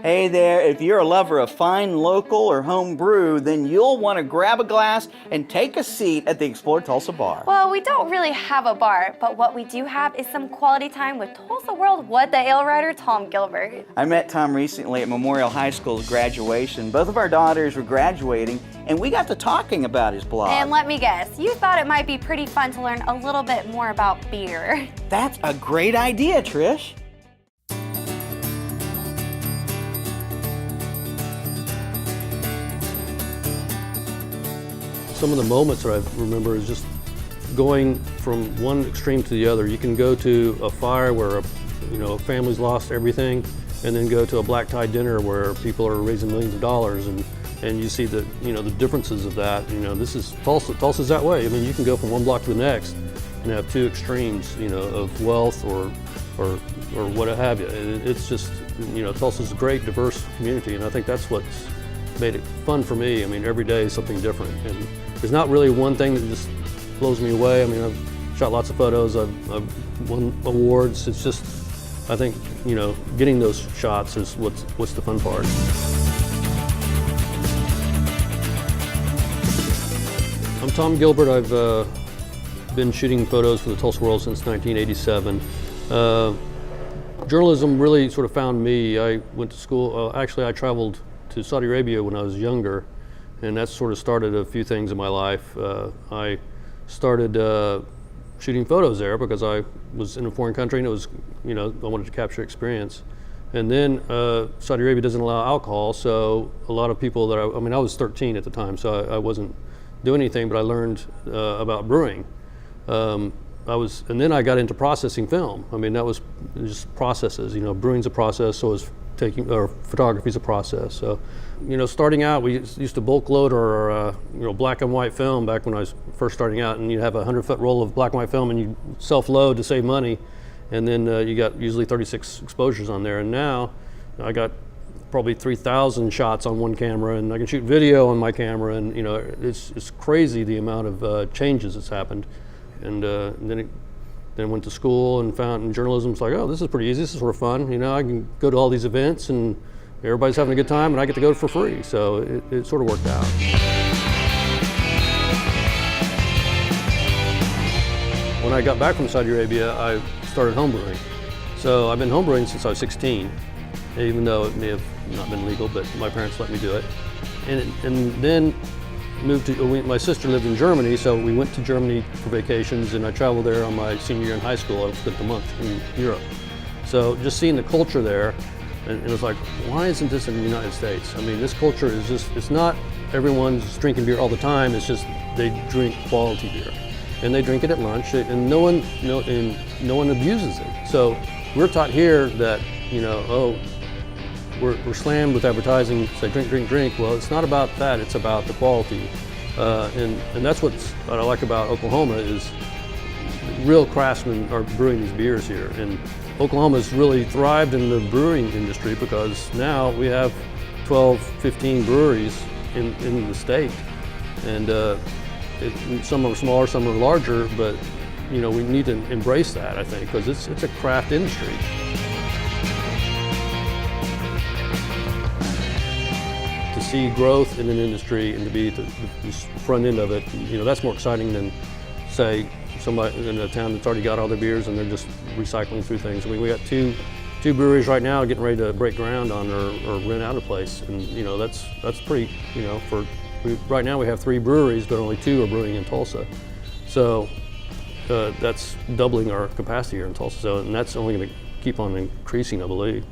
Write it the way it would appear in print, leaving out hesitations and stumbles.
Hey there, if you're a lover of fine local or home brew, then you'll want to grab a glass and take a seat at the Explore Tulsa bar. Well, we don't really have a bar, but what we do have is some quality time with Tulsa World What the Ale writer Tom Gilbert. I met Tom recently at Memorial High School's graduation. Both of our daughters were graduating, and we got to talking about his blog. And let me guess, you thought it might be pretty fun to learn a little bit more about beer. That's a great idea, Trish. Some of the moments that I remember is just going from one extreme to the other. You can go to a fire where a family's lost everything, and then go to a black tie dinner where people are raising millions of dollars, and you see the the differences of that. This is Tulsa. Tulsa's that way. I mean, you can go from one block to the next and have two extremes, of wealth or what have you. It's just Tulsa's a great, diverse community, and I think that's what's made it fun for me. I mean, every day is something different, and there's not really one thing that just blows me away. I mean, I've shot lots of photos, I've won awards. It's just, I think, getting those shots is what's the fun part. I'm Tom Gilbert. I've been shooting photos for the Tulsa World since 1987. Journalism really sort of found me. I went to school, actually I traveled to Saudi Arabia when I was younger, and that sort of started a few things in my life. I started shooting photos there because I was in a foreign country, and it was, I wanted to capture experience. And then Saudi Arabia doesn't allow alcohol, so a lot of people that I was 13 at the time, so I wasn't doing anything, but I learned about brewing. And then I got into processing film. I mean, that was just processes. Brewing's a process, so is photography's a process. So, starting out, we used to bulk load our, black and white film back when I was first starting out, and you'd have a 100-foot roll of black and white film, and you self-load to save money, and then you got usually 36 exposures on there. And now I got probably 3,000 shots on one camera, and I can shoot video on my camera, and it's crazy the amount of changes that's happened. And then I went to school and found in journalism, it's like, oh, this is pretty easy, this is sort of fun. I can go to all these events and everybody's having a good time, and I get to go for free. So it sort of worked out. When I got back from Saudi Arabia, I started homebrewing. So I've been homebrewing since I was 16, even though it may have not been legal, but my parents let me do it. And then moved to, my sister lived in Germany, so we went to Germany for vacations, and I traveled there on my senior year in high school. I spent a month in Europe. So just seeing the culture there, and it was like, why isn't this in the United States? I mean, this culture is just, it's not everyone's drinking beer all the time, it's just they drink quality beer. And they drink it at lunch, and no one abuses it. So we're taught here that, we're slammed with advertising, say drink, drink, drink. Well, it's not about that, it's about the quality. And that's what I like about Oklahoma is real craftsmen are brewing these beers here. And Oklahoma's really thrived in the brewing industry because now we have 12, 15 breweries in the state. And some are smaller, some are larger, but we need to embrace that, I think, because it's a craft industry. To see growth in an industry and to be at the front end of it, that's more exciting than, say, somebody in a town that's already got all their beers and they're just recycling through things. I mean, we got two breweries right now getting ready to break ground on or rent out a place, and that's pretty. Right now we have 3 breweries, but only 2 are brewing in Tulsa. So that's doubling our capacity here in Tulsa. So, and that's only going to keep on increasing, I believe.